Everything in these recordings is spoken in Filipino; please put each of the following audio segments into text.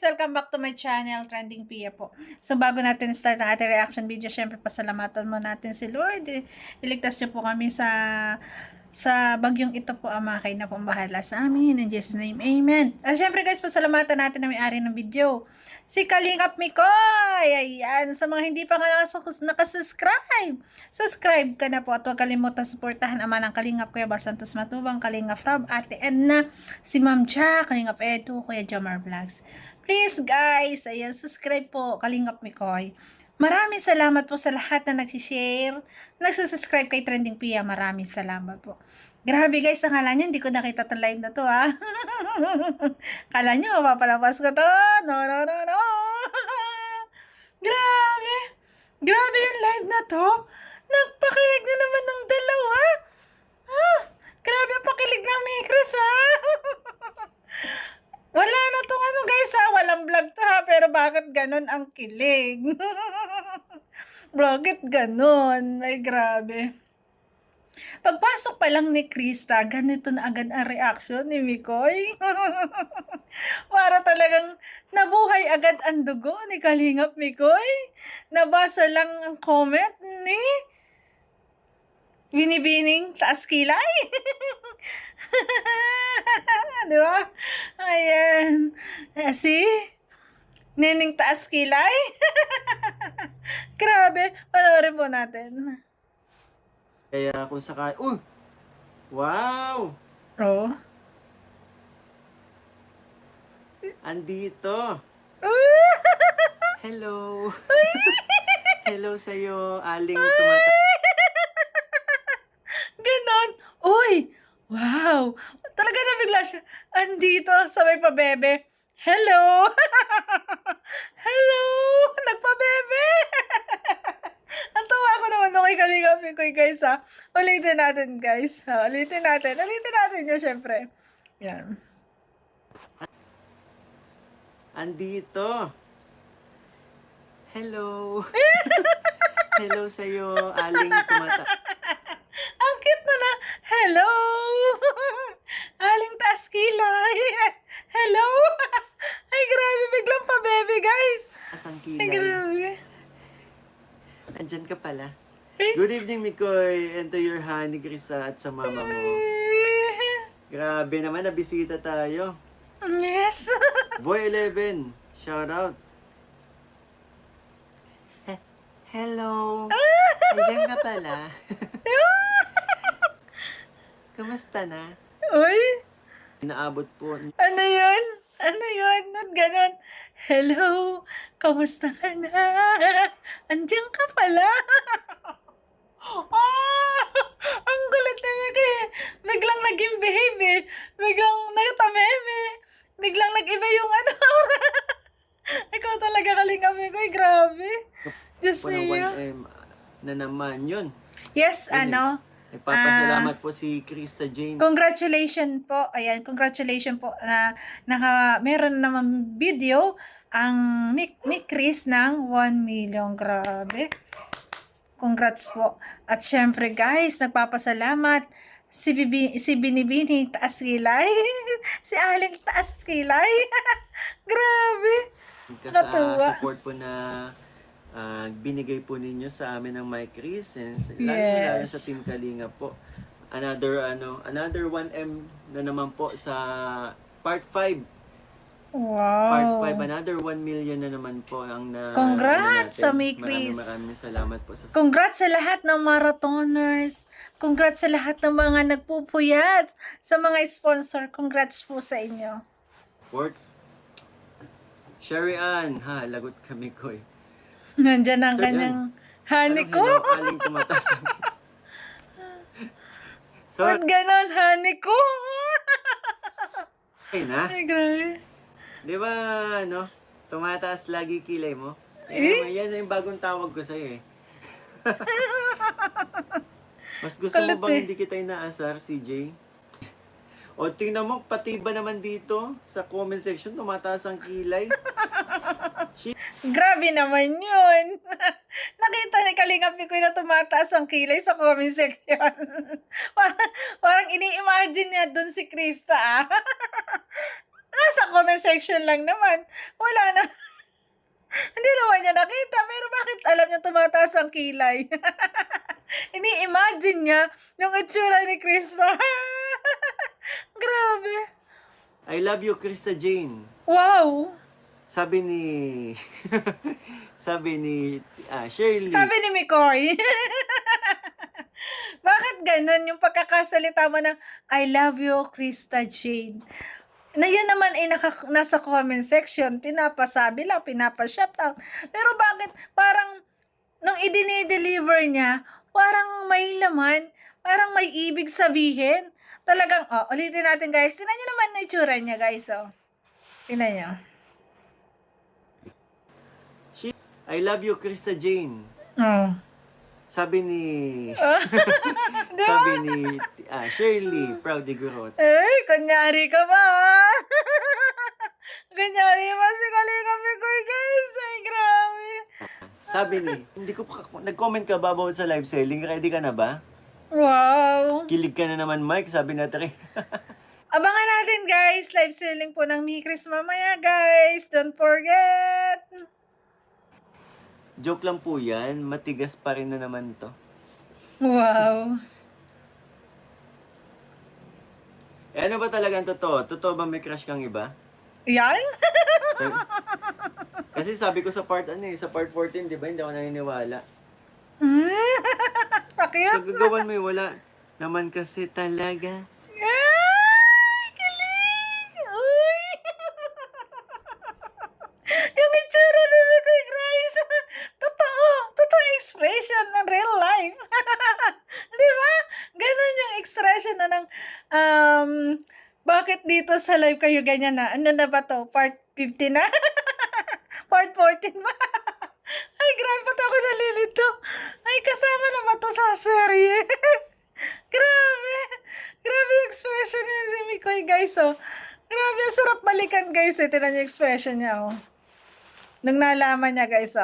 Welcome back to my channel, Trending Pia po. So, bago natin start ang ating reaction video, syempre pasalamatan mo natin si Lord. Iligtas niyo po kami sa bagyong ito po, Ama, kayo na pong bahala sa amin. In Jesus' name, Amen. At syempre guys, pasalamatan natin na may-ari ng video, si Kalingap Mikoy. Ayan, sa mga hindi pa nakasubscribe, subscribe ka na po at huwag kalimutan suportahan Ama ng Kalingap, Kuya Bal Santos Matubang, Kalingap Rob, Ate Edna, si Ma'am Ja, Kalingap Edu, Kuya Jomar Vlogs. Please guys, ayan, subscribe po, Kalingap Mikoy. Maraming salamat po sa lahat na nagsishare, nagsusubscribe kay Trending Pia. Maraming salamat po. Grabe guys, akala nyo, hindi ko nakita itong live na to ha. Akala nyo, mapapalapas ko to. No. Grabe. Grabe yung live na to. Nagpakilig na naman ng dalawa. Grabe ang pakilig ng Micros ha. Wala na tong ano guys ha, walang vlog to ha, pero bakit ganon ang kilig? Bakit ganon? Ay grabe. Pagpasok pa lang ni Krista, ganito na agad ang reaction ni Mikoy. Para talagang nabuhay agad ang dugo ni Kalingap Mikoy. Nabasa lang ang comment ni Binibining Taas Kilay. Di ba? Ayan. Si Nening Taas Kilay. Grabe. Panoorin po natin. Kaya kung sakali... Wow! Oh. Andito! Hello! Hello sa'yo, aling Ganon. Uy! Wow! Talaga nabigla siya. Andito sa may pabebe. Hello! Hello! Nagpabebe! Ang tawa ko naman nung kay Kalingap Mikoy guys ha. Ulitin natin guys. Ulitin natin yun syempre. Yan. Andito! Hello! Hello sa'yo, aling Ang cute na. Hello! Aling Taas Kilay. Hello! Ay, grabe. Biglang pa, baby, guys. Asang Ay, kilay. grabe. Andyan ka pala. Good evening, Mikoy, and to your honey, Krisa, at sa mama mo. Grabe naman, nabisita tayo. Yes. Boy 11, shout out. Hello! Andyan ka pala. Kamusta na? Uy. Inaabot po. Ano yun? Not ganon. Hello. Kamusta ka na? Andiyan ka pala. Ang gulat na biglang naging behave eh. Biglang nagtameme. Biglang nag-iba yung ano. Ikaw talaga Kalingap Mikoy. Grabe. Just Po ng say 1M na naman yun. Yes, ano? Nagpapasalamat po si Krista Jane. Congratulations po. Ayan, congratulations po na meron naman video ang Mick Chris ng 1 million. Grabe. Congrats po. At syempre guys, nagpapasalamat si Binibining Taas Kilay. Si Aling Taas Kilay. Grabe. Sa support po na binigay po ninyo sa amin ng Mike Chris and lalo sa Team Kalinga po. Another 1M na naman po sa part 5. Wow. Part 5, another 1 million na naman po ang Congrats sa Mick Chris. Maraming salamat po sa support. Congrats sa lahat ng marathoners. Congrats sa lahat ng mga nagpupuyat. Sa mga sponsor, congrats po sa inyo. Sherry Ann, lagot kami ko eh. Nandyan ang kanyang honey ko. Aling tumatas. So, Ba't ganon, honey ko? okay na. Ay, grabe. Di ba, tumataas lagi kilay mo? Yan yung bagong tawag ko sa'yo eh. Mas gusto mo bang hindi kita inaasar, CJ? O, tingnan mo, pati ba naman dito sa comment section, tumataas ang kilay? Grabe naman yun. Nakita ni Kalingap Mikoy na tumataas ang kilay sa comment section. parang ini-imagine niya dun si Krista nasa comment section lang naman. Wala na. Hindi naman niya nakita, pero bakit alam niya tumataas ang kilay? Ini-imagine niya yung itsura ni Krista. Grabe. I love you, Krista Jane. Wow. Sabi ni... sabi ni Shirley. Sabi ni Mikoy. Bakit ganun yung pagkakasalita mo ng I love you, Krista Jane? Na yun naman ay nasa comment section, pinapasabi lang, pinapashut out. Pero bakit parang nung i-deliver niya, parang may laman, parang may ibig sabihin. Talagang, ulitin natin guys. Tingnan niyo naman na itsura niya guys, Tingnan niyo. I love you, Krista Jane. Oh. Sabi ni... Di ba? sabi ni Shirley, Proudy Gurot. Kunyari ka ba? Kunyari ba si Kalinga Mikoy guys? Ay, grabe. Sabi ni, hindi ko nag-comment ka ba about sa live selling? Ready ka na ba? Wow. Kilig ka na naman, Mike, sabi na Tre. Abangan natin guys, live selling po ng Mikris mamaya guys. Don't forget. Joke lang po yan, matigas pa rin na naman to. Wow. Ano ba talaga ang totoo? Totoo ba may crush kang iba? Yan? Kasi sabi ko sa part sa part 14, di ba, hindi ako naniniwala. Pakiyat. So, gagawan mo wala naman kasi talaga. Ay, kilig! Uy! Yung itsura ni Mikoy Grace. Totoo. Totoo expression ng real life. Di ba? Ganon yung expression na ng, bakit dito sa live kayo ganyan na? Ano na ba to? Part 50 na? Part 14 ba? Ay, grabe pa ako nalilito. Ay, kasama na ba to sa serye? Grabe. Grabe yung expression ni Mikoy, guys, Grabe, ang sarap balikan, guys, Tingnan yung expression niya, Nung nalaman niya, guys,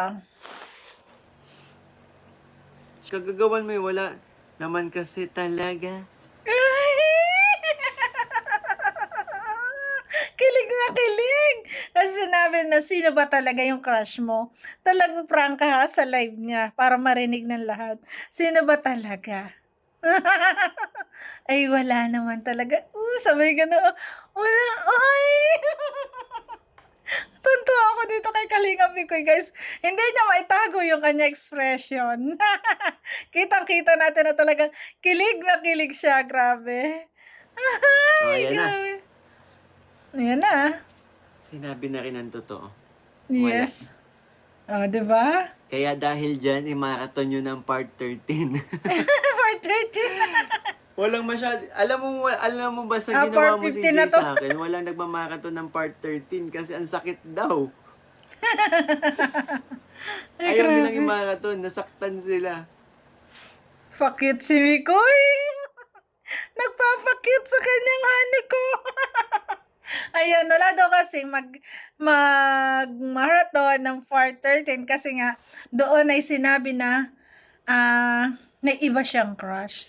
Kagagawan mo wala naman kasi talaga. Kilig na kilig. Kasi sinabi na sino ba talaga yung crush mo. Talagang prank ka sa live niya para marinig ng lahat. Sino ba talaga? Ay, wala naman talaga. Sabay gano'n. Wala. Ay! Tunto ako dito kay Kalinga Mikoy, guys. Hindi niya maitago yung kanya expression. Kitang-kita natin na talagang kilig na kilig siya. Grabe. Ay, Ayan na. grabe. Ayan na. Sinabi na rin ang totoo. Yes. Diba? Kaya dahil dyan, i-marathon nyo ng part 13. Part 13. Walang masyad. Alam mo ba sa part ginawa mo 15 si na Jay to. sa akin, walang nagmamarathon ng part 13 kasi ang sakit daw. Ay, Ayaw grabe. nilang i-marathon, nasaktan sila. Pakit si Mikoy. Nagpapakit sa kanyang hani ko. Ayan, wala daw kasi mag-marathon ng part 13 kasi nga doon ay sinabi na may iba siyang crush.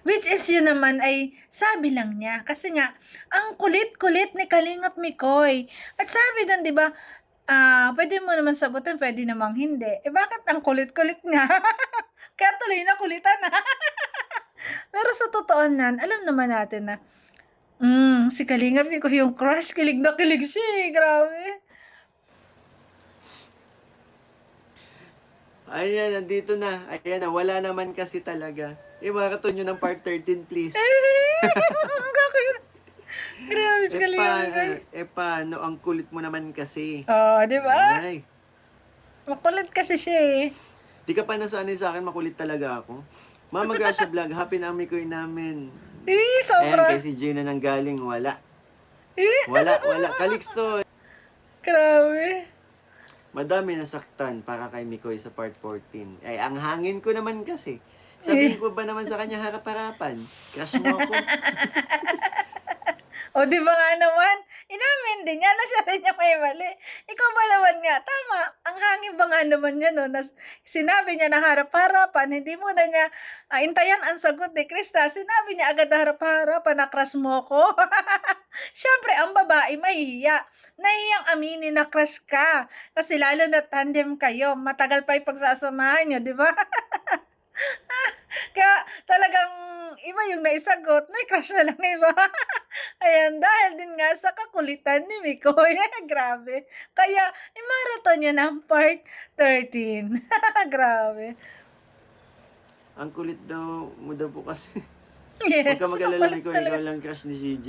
Which is yun naman ay sabi lang niya. Kasi nga, ang kulit-kulit ni Kalingap Mikoy. At sabi doon, di ba, pwede mo naman sagutin, pwede namang hindi. Bakit ang kulit-kulit niya? Kaya tuloy na kulitan na. Pero sa totoo nan, alam naman natin na, si Kalingap Mikoy yung crush, kilig na kilig siya grabe. Ayan, nandito na. Ayan na, wala naman kasi talaga. I-marathon nyo ng part 13, please. Grabe si Kalingap Mikoy. Paano? Ang kulit mo naman kasi. Di ba? Ay, Makulit kasi siya di ka pa nasanay sa akin, makulit talaga ako. Mama Gracia Vlog, happy na Mikoy namin. Ayan, Sobra. kay si Gina nang galing, wala. Eh, Wala. Calixto, grabe. madami nasaktan para kay Mikoy sa part 14. Ay, ang hangin ko naman kasi. Sabihin ko ba naman sa kanya harap-harapan? Crush mo ako. O, di ba nga naman? Inamin din niya na siya rin yung may mali. Ikaw ba naman nga? Tama. Ang hangin ba nga naman niya, no? Sinabi niya na harap-harapan. Hindi mo na niya intayan ang sagot ni Krista. Sinabi niya agad harap-harapan na crush mo ko. Siyempre, ang babae mahihiya. Nahihiyang aminin na crush ka. Kasi lalo na tandem kayo, matagal pa yung pagsasamahan nyo, di ba? Kaya talagang iba yung naisagot, may crush na lang iba. Ayan, dahil din nga sa kakulitan ni Mikoy. Grabe. Kaya, i-marathon yun ng part 13. Grabe. Ang kulit daw mo daw po kasi. Yes, Huwag ka mag-alala, kulit Mikoy, talaga. ikaw lang crush ni CJ.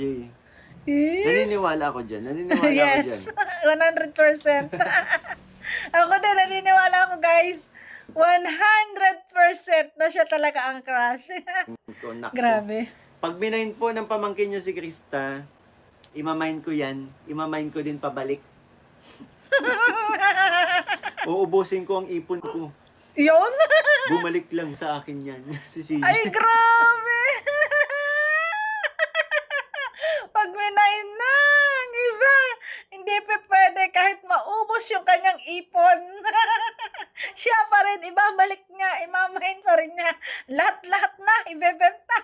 Yes. Naniniwala ako dyan. Naniniwala ako Yes, dyan. 100%. Ako din, naniniwala ako guys. 100% na siya talaga ang crush. Ko, nako. Grabe. Pag binayin po ng pamangkin niyo si Krista, imamain ko yan. Imamain ko din pabalik. Uubusin ko ang ipon ko. Yun? Bumalik lang sa akin yan. Si CJ. Ay, grabe. Pag minayin na, ang iba. Hindi pa pwede kahit maubos yung kanyang ipon. Siya pa rin, ibabalik niya, imamahin pa rin niya. Lahat-lahat na, ibebenta.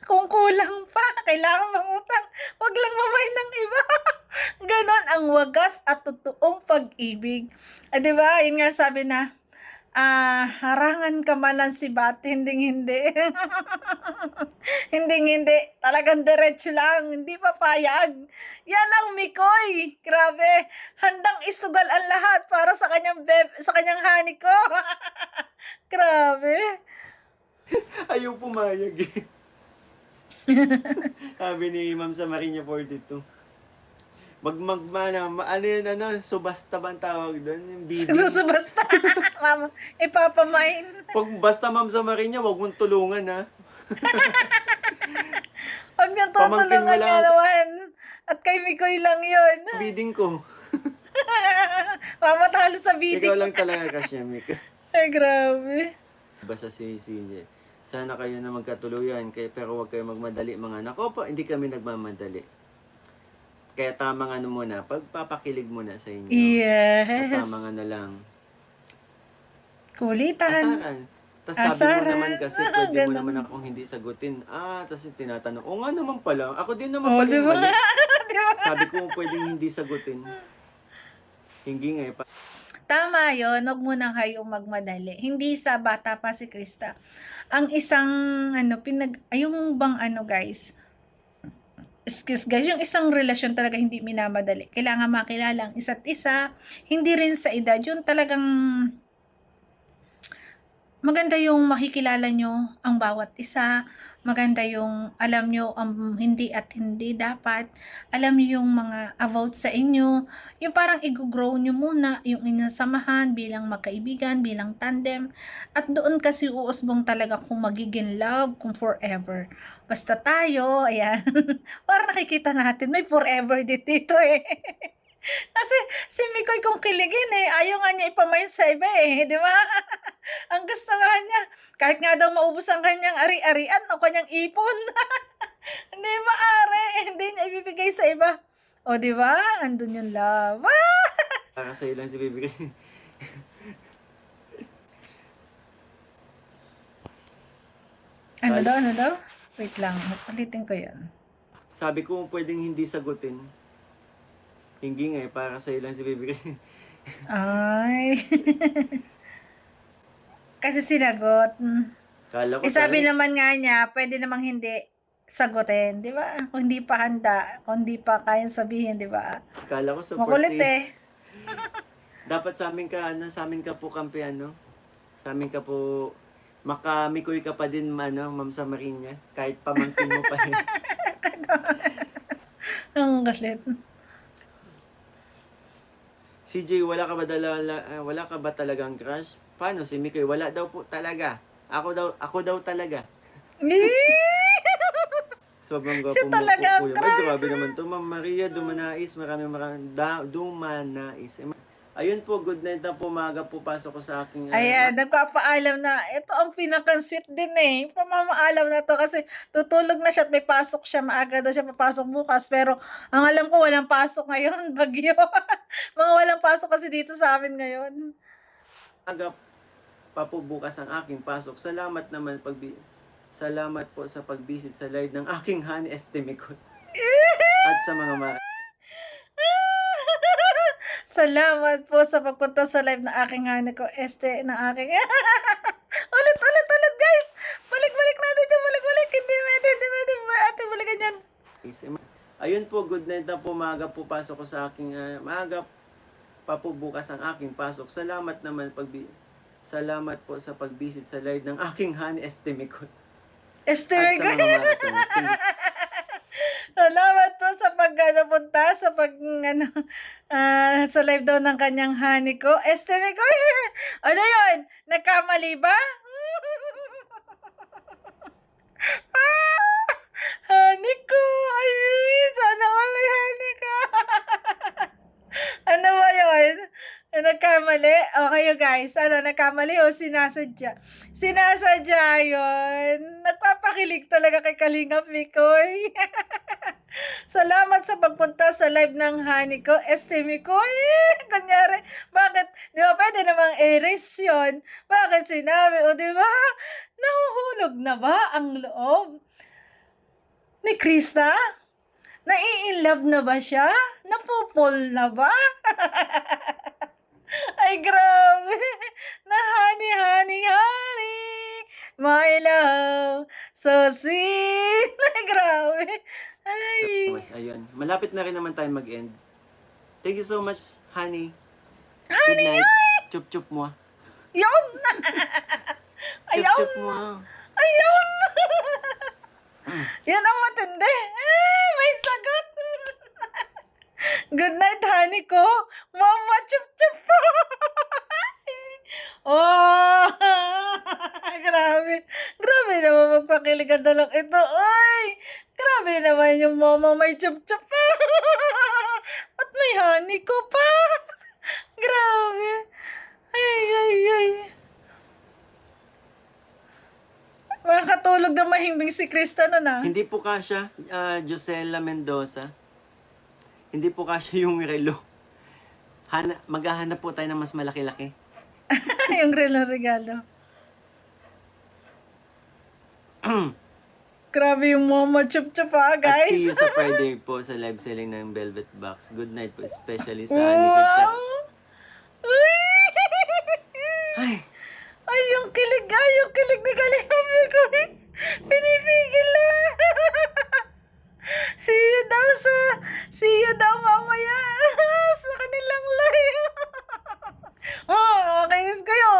Kung kulang pa, kailangan mangutang. Wag lang mamahin ng iba. Ganon ang wagas at totoong pag-ibig. Di ba? Yun nga sabi na, harangan ka man ng sibat, hindi. hindi. Talagang diretso lang, hindi papayag. Yan ang Mikoy. Grabe. Handang isugal ang lahat para sa kanyang sa kanyang honey ko. Grabe. Ayaw pumayag eh. Sabi ni Ma'am Samariña 42. Ano yun, subasta ba ang tawag doon? Yung bidding. Susubasta. Mama, ipapamain. Pag basta Ma'am Samariña, wag mong tulungan ha. Huwag niyang Pamangkin mo tutulungan lang niya ako. naman. At kay Mikoy lang yun. Bidding ko. Mamatalo sa Ikaw bidding. lang talaga kasi, Mika. Ay, grabe. Basta si CJ. Sana kayo na magkatuluyan, pero huwag kayo magmadali mga anak. Opo, hindi kami nagmamadali. Kaya tamang muna, pagpapakilig muna sa inyo. Yes. At tamang lang. Kulitan. Asaran. Tapos sabi mo Asaran. naman kasi, pwede mo Ganun. naman akong hindi sagutin. Tapos tinatanong, o nga naman pala, ako din naman Oh, pala di yung ba? mali. Di ba? Sabi ko, pwedeng hindi sagutin. Hindi nga eh. Tama yun, huwag muna kayong magmadali. Hindi sa bata pa si Krista. Ang isang, yung bang guys, excuse guys, yung isang relasyon talaga hindi minamadali. Kailangan makilala ang isa't isa, hindi rin sa edad. Yun talagang maganda yung makikilala nyo ang bawat isa. Maganda yung alam nyo ang hindi at hindi dapat. Alam nyo yung mga about sa inyo. Yung parang i-grow nyo muna yung inyong samahan bilang magkaibigan, bilang tandem. At doon kasi uusbong talaga kung magiging love, kung forever. Basta tayo, ayan. Parang nakikita natin, may forever dito eh. Kasi si Mikoy kung kiligin eh, ayaw nga niya ipamain sa iba eh, di ba? Ang gusto nga niya, kahit nga daw maubos ang kanyang ari-arian o kanyang ipon, hindi maaari, hindi niya ibibigay sa iba. O di ba? Andun yung love. Para sa'yo lang si Baby. Ano daw? Wait lang, ulitin ko yan. Sabi ko, pwedeng hindi sagutin. Hindi nga eh, para sa'yo lang si Baby. Ay. Kasi sinagot. Kala ko Sabi tayo- naman nga niya, pwede namang hindi sagutin, di ba? Kung hindi pa handa, kung hindi pa kayang sabihin, di ba? Kala ko support Makulit eh. Dapat sa amin ka po kampi Sa amin ka po makamikoy ka pa din Ma'am Samariña, kahit pamangkin mo pa eh. Ang galit. CJ, wala ka ba talagang crush? Paano si Mikoy? Wala daw po talaga. Ako daw talaga. Sobrang gwapo Siya mo talaga po, ang kuya. Ay, crush. grabe naman to. Ma'am Maria Dumanais, Dumanais. Ayun po, good night na po. Maaga po pasok ko sa aking... Ayan, nagpapaalam na. Ito ang pinaka-sweet din eh. Pamamaalam na to kasi tutulog na siya at may pasok siya. Maaga daw siya papasok bukas. Pero ang alam ko, walang pasok ngayon. Bagyo. Mga walang pasok kasi dito sa amin ngayon. Aga pa po bukas ang aking pasok. Salamat po sa pagbisit sa live ng aking honey estimate ko. at sa mga Salamat po sa pagpunta sa live na aking hani ko. Na aking... ulit, guys! Balik natin dyan, balik. Hindi pwede. Ate, balikan yan. Ayun po, good night na po. Maaga po pasok ko sa aking... maaga pa po bukas ang aking pasok. Salamat po sa pag-visit sa live ng aking honey Estimicot. At sa mga marathons. Salamat po sa pagpunta sa live daw ng kanyang honey ko. Ko. Ano yun? Nagkamali ba? Honey ko. Ay, sana kami honey ko. Ano ba yun? Nagkamali? O kayo guys, nagkamali o sinasadya? Sinasadya yun. Nagpapakilig talaga kay Kalinga Mikoy. Salamat sa pagpunta sa live ng honey ko. Mikoy. Kunyari, bakit? Di ba pwede namang erase yun? Bakit sinabi? O di ba? Nahuhulog na ba ang loob ni Krista? Nai-inlove na ba siya? Napupol na ba? Ay, grabe. Na honey. My love. So sweet. Ay, grabe. Ay. Ayun. Malapit na rin naman tayo mag-end. Thank you so much, honey. Honey, Good night. Chup-chup mo. Yun. Ayaw. Chup-chup mo. Ayun! Yan ang matindi. May sagot. Good night, honey ko. Mama, chup-chup po. Oh! Grabe naman magpakilig ang dalawang ito. Ay! Grabe naman yung mama may chup-chup pa. At may honey ko pa. Grabe. Ay. Makakatulog na mahimbing si Krista na. Hindi po kasya, Josela Mendoza. Hindi po kasya yung relo. Maghahanap po tayo ng mas malaki-laki. Yung regalo. Grabe yung mama chup-chup At guys. see you sa Friday po sa live selling ng Velvet Box. Good night po, especially sa Anikot Chat. Ay, yung kilig ni Kalinga ko. Pinipigil na. See you daw mamaya sa kanilang live. Kainis kayo.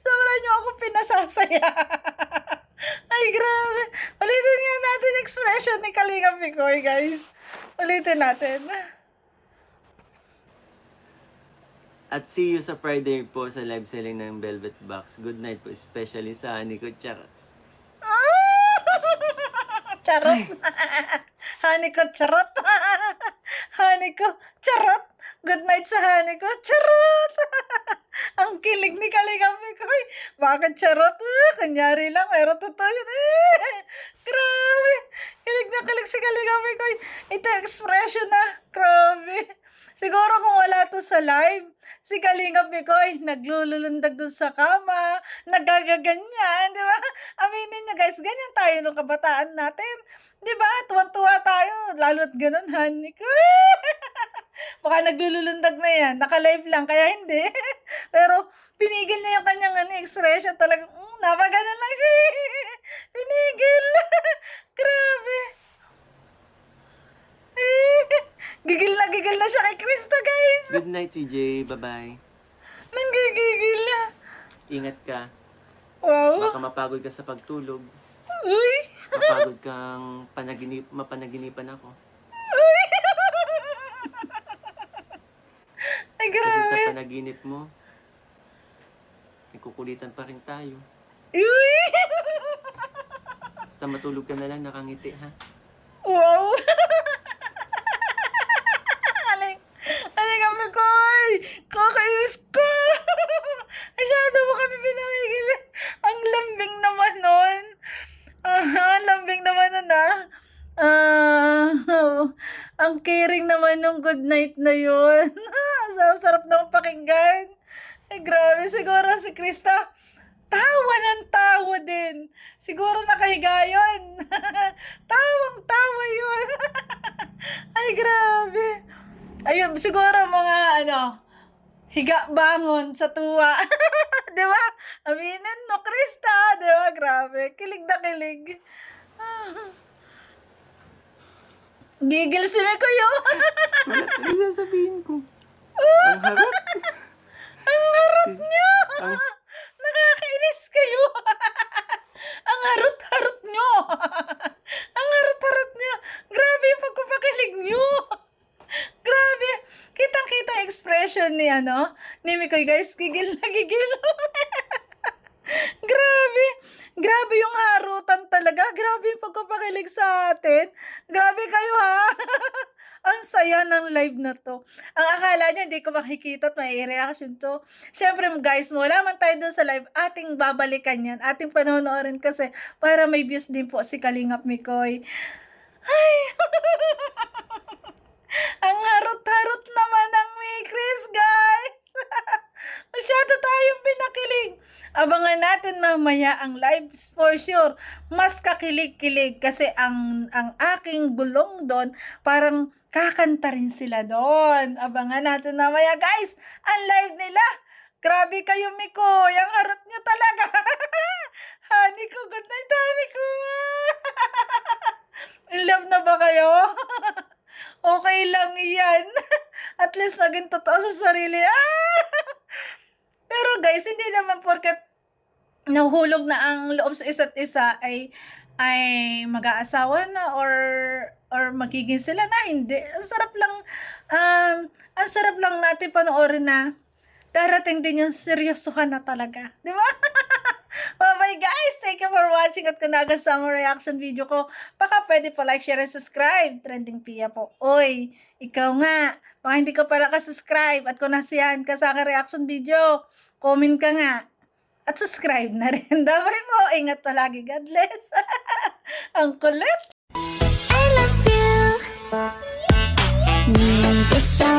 Sobra nyo ako pinasasaya. Ay, grabe. Ulitin nga natin expression ni Kalinga Mikoy, guys. Ulitin natin. At see you sa Friday po sa live selling ng Velvet Box. Good night po, especially sa Anikot Chat. Charot. Honey ko, charot. Honey ko, charot. Good night sa honey ko, charot. Ang kilig ni Kalinga Mikoy. Bakit charot? Kunyari lang, pero totoo yun. Grabe. Kilig si Kalinga Mikoy. Ito expression na. Grabe. Siguro kung wala to sa live, si Kalinga Mikoy naglululundag dun sa kama, nagagaganyan, di ba? Aminin nyo guys, ganyan tayo nung kabataan natin. Di ba? Tuwan-tuwa tayo, lalo't ganun, honey ko. Baka naglululundag na yan, naka-live lang, kaya hindi. Pero pinigil na yung kanyang expression talaga. Napaganan lang siya. Pinigil. Grabe. Gigil na siya kay Krista, guys. Good night, CJ. Bye-bye. Nanggigigil na. Ingat ka. Wow. Baka mapagod ka sa pagtulog. Uy. Mapagod kang mapanaginipan ako. Uy. Ay, Kasi grabe. sa panaginip mo, nagkukulitan pa rin tayo. Uy. Basta matulog ka na lang, nakangiti, ha? Wow. Aling kami ko. Kakainis ko. Masyado mo kami pinakikili. Ang lambing naman nun. Lambing naman nun ang caring naman nung good night na yun. Sarap-sarap naman pakinggan. Ay, grabe. Siguro si Krista, tawa ng tawa din. Siguro nakahiga yun. Tawang-tawa yun. grabe. Ayun, siguro mga higa bangon sa tuwa. Di ba? Aminin mo, Krista. Di ba? Grabe. Kilig na kilig. Gigil si Mikoy. Ano sasabihin ko? Ang harap. Ang harap niyo. Ang Nakakainis kayo. Ang harot-harot nyo. Ang harot-harot nyo. Grabe yung pagpapakilig nyo. Grabe. Kitang-kita yung expression ni Mikoy, guys. Gigil na gigil. Grabe. Grabe yung harutan talaga. Grabe yung pagpapakilig sa atin. Grabe kayo, ha. Ang saya ng live na to. Ang akala nyo, hindi ko makikita at may reaction to. Siyempre, guys, wala man tayo dun sa live, ating babalikan yan. Ating panonoorin kasi para may views din po si Kalingap Mikoy. Ay! Ang harot-harot naman ng Mikris, guys! Masyado tayong pinakilig. Abangan natin mamaya ang live for sure. Mas kakilig-kilig kasi ang aking bulong doon, parang kakanta rin sila doon. Abangan natin mamaya, guys, ang live nila. Grabe kayo, Mikoy. Ang harot nyo talaga. Honey ko, good night, honey ko. In love na ba kayo? Okay lang yan. At least naging totoo sa sarili. Pero guys, hindi naman porket nahuhulog na ang loob sa isa't isa ay mag-aasawa na or magiging sila na. Hindi. Ang sarap lang natin panoorin na darating din yung seryosohan na talaga. Di ba? Bye-bye guys! Thank you for watching at kung nagustuhan mo reaction video ko, baka pwede pa like, share, and subscribe. Trending Pia po. Oy, ikaw nga. Baka hindi ka pala ka-subscribe at kung nasiyahan ka sa aking reaction video, comment ka nga. At subscribe na rin. Bye po. Ingat palagi. God bless. Ang kulit. I love you. Need the sun.